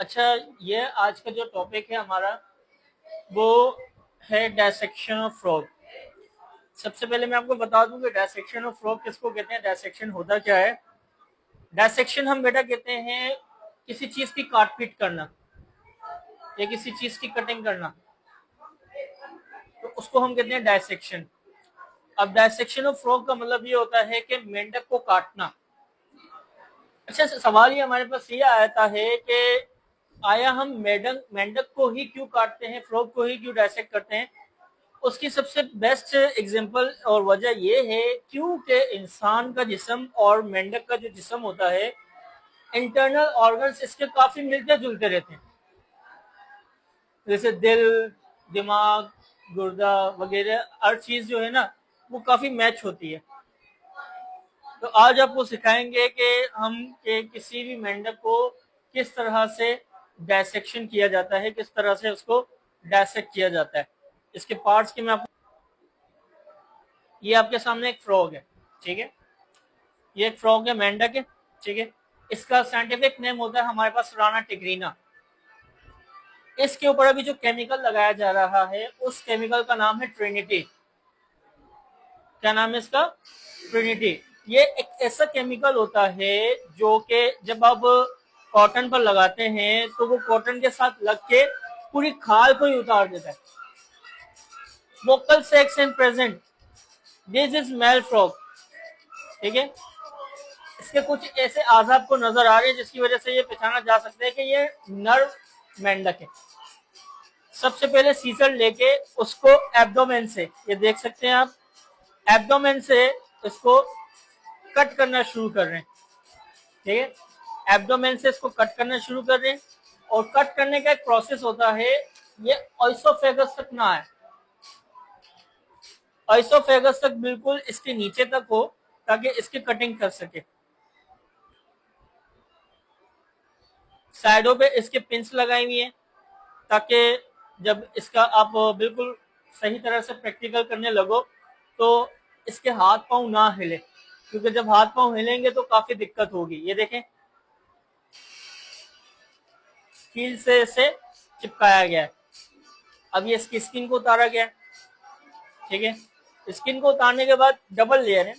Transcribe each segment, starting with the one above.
अच्छा, ये आज का जो टॉपिक है हमारा वो है डायसेक्शन ऑफ फ्रॉग। सबसे पहले मैं आपको बता दूं कि डायसेक्शन ऑफ फ्रॉग किसको कहते हैं, डायसेक्शन होता क्या है। डायसेक्शन हम बेटा कहते हैं किसी चीज की काट पीट करना या किसी चीज की कटिंग करना, तो उसको हम कहते हैं डायसेक्शन। अब डायसेक्शन ऑफ फ्रॉग का मतलब ये होता है कि मेंढक को काटना। अच्छा, सवाल ये हमारे पास ये आता है कि आया हम मेंढक मेंढक को ही क्यों काटते हैं, फ्रॉग को ही क्यों डायसेक्ट करते हैं। उसकी सबसे बेस्ट एग्जांपल और वजह यह है क्योंकि इंसान का जिस्म और मेंढक का जो जिस्म होता है, इंटरनल ऑर्गन्स इसके काफी मिलते जुलते रहते हैं। जैसे दिल, दिमाग, गुर्दा वगैरह हर चीज जो है ना वो काफी मैच होती है। तो आज आपको सिखाएंगे कि किसी भी मेंढक को किस तरह से डायसेक्शन किया जाता है, किस तरह से उसको डायसेक्ट किया जाता है। इसके पार्ट्स के मैं आपको, ये आपके सामने एक फ्रॉग है, ठीक है। ये एक फ्रॉग है, मेंढक है, ठीक है। इसका साइंटिफिक नेम होता है हमारे पास राना टिग्रीना। इसके ऊपर अभी जो केमिकल लगाया जा रहा है उस केमिकल का नाम है ट्रिनिटी। क्या नाम है इसका? ट्रिनिटी। ये एक ऐसा केमिकल होता है जो कि जब आप कॉटन पर लगाते हैं तो वो कॉटन के साथ लग के पूरी खाल को ही उतार देता है। Vocal sex and present, this is male frog, ठीक है। इसके कुछ ऐसे आजाद को नजर आ रहे हैं जिसकी वजह से ये पहचाना जा सकता है कि ये नर मेंढक है। सबसे पहले सीजर लेके उसको एब्डोमेन से, ये देख सकते हैं आप, एब्डोमेन से इसको कट करना शुरू कर रहे हैं, ठीक है। एब्डोमेन से इसको कट करना शुरू कर रहे हैं और कट करने का एक प्रोसेस होता है, ये ऑइसोफेगस तक ना आए, ऑइसोफेगस तक बिल्कुल इसके नीचे तक हो ताकि इसकी कटिंग कर सके। साइडों पे इसके पिंस लगाई हुई है ताकि जब इसका आप बिल्कुल सही तरह से प्रैक्टिकल करने लगो तो इसके हाथ पांव ना हिले, क्योंकि जब हाथ पांव हिलेंगे तो काफी दिक्कत होगी। ये देखें, कील से इसे चिपकाया गया है। अब ये इसकी स्किन को उतारा गया है, ठीक है। स्किन को उतारने के बाद डबल लेयर है,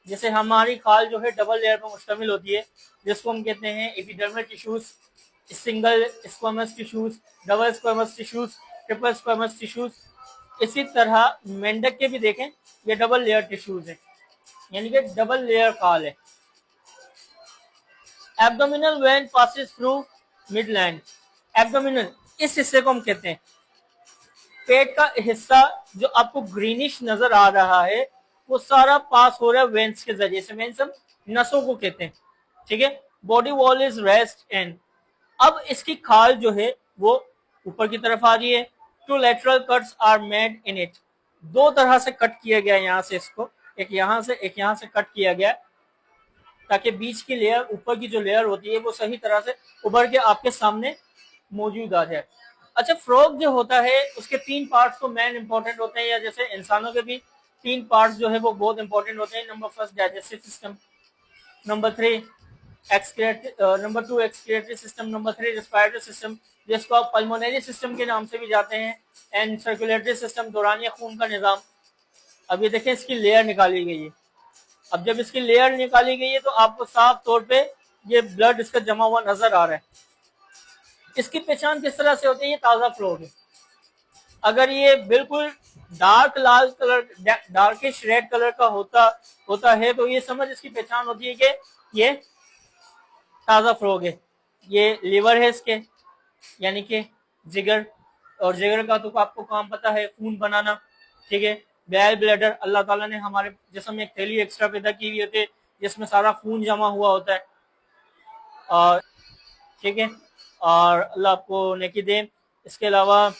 जैसे हमारी खाल जो है डबल लेयर पर मुश्तमिल होती है, जिसको हम कहते हैं epidermal tissues, single squamous tissues, double squamous tissues, triple squamous tissues. इसी तरह मेंढक के भी देखें, ये डबल लेयर टिश्यूज है, यानी कि डबल लेयर खाल है। Abdominal when passes through Midland. Abdominal इस हिस्से को हम कहते हैं, पेट का हिस्सा जो आपको ग्रीनिश नजर आ रहा है वो सारा पास हो रहा है वेंस के जरिए से। वेंस हम नसों को कहते हैं, ठीक है। Body wall is rest and, अब इसकी खाल जो है वो ऊपर की तरफ आ रही है। Two lateral cuts are made in it, दो तरह से कट किया गया यहाँ से, इसको एक यहाँ से एक यहाँ से कट किया गया ताकि बीच की लेयर, ऊपर की जो लेयर होती है वो सही तरह से उभर के आपके सामने मौजूद आ जाए। अच्छा, फ्रॉग जो होता है उसके तीन पार्ट्स तो मेन इंपॉर्टेंट होते हैं, या जैसे इंसानों के भी तीन पार्ट्स जो है वो बहुत इंपॉर्टेंट होते हैं। Number first digestive system, number three number two excretory system, number three respiratory system जिसको आप पल्मोनरी सिस्टम के नाम से भी जाते हैं, एंड सर्कुलेटरी सिस्टम, दौरानिया खून का निजाम। अब ये देखें, इसकी लेयर निकाली गई है। अब जब इसकी लेयर निकाली गई है तो आपको साफ तौर पे ये ब्लड इसका जमा हुआ नजर आ रहा है। इसकी पहचान किस तरह से होती है? ये ताजा फ्लोर है। अगर ये बिल्कुल डार्क लाल कलर, डार्किश रेड कलर का होता है तो ये समझ इसकी पहचान होती है कि ये ताजा फ्रोग है। ये लीवर है इसके, यानी कि जिगर, और जिगर का तो आपको काम पता है, खून बनाना, ठीक है। गैल ब्लैडर, अल्लाह ताला ने हमारे जिस्म में एक थैली एक्स्ट्रा पैदा की हुई होती है जिसमें सारा खून जमा हुआ होता है, और ठीक है, और अल्लाह आपको नेकी दे। इसके अलावा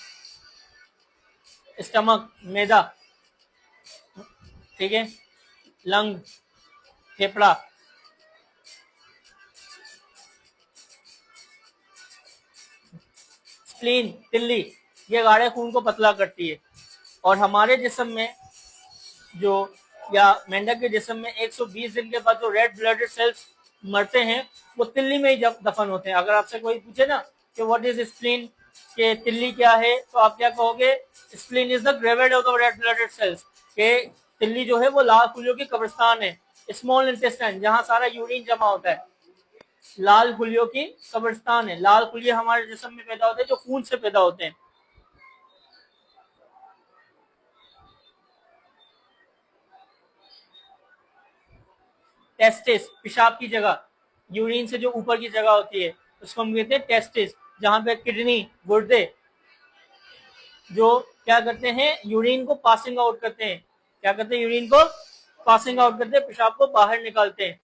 स्टमक, मैदा, ठीक है, लंग, फेफड़ा, स्प्लीन, तिल्ली, ये गाढ़े खून को पतला करती है। और हमारे जिस्म में जो, या मेंढक के जिस्म में 120 दिन के बाद जो रेड ब्लडेड सेल्स मरते हैं वो तिल्ली में ही दफन होते हैं। अगर आपसे कोई पूछे ना कि व्हाट इज स्प्लीन, के तिल्ली क्या है, तो आप क्या कहोगे? Spleen is the graveyard of the red blooded cells, के तिल्ली जो है वो लाल खुलियों की कब्रिस्तान है। स्मॉल इंटेस्टाइन, जहां सारा यूरिन जमा होता है, लाल खुलियों की कब्रिस्तान है। लाल खुलिये हमारे जिस्म में पैदा होते हैं जो खून से पैदा होते हैं। टेस्टिस, पेशाब की जगह, यूरिन से जो ऊपर की जगह होती है उसको हम कहते हैं टेस्टिस, जहां पे किडनी, गुर्दे जो क्या करते हैं, यूरिन को पासिंग आउट करते हैं। क्या करते हैं? यूरिन को पासिंग आउट करते हैं, पेशाब को बाहर निकालते हैं।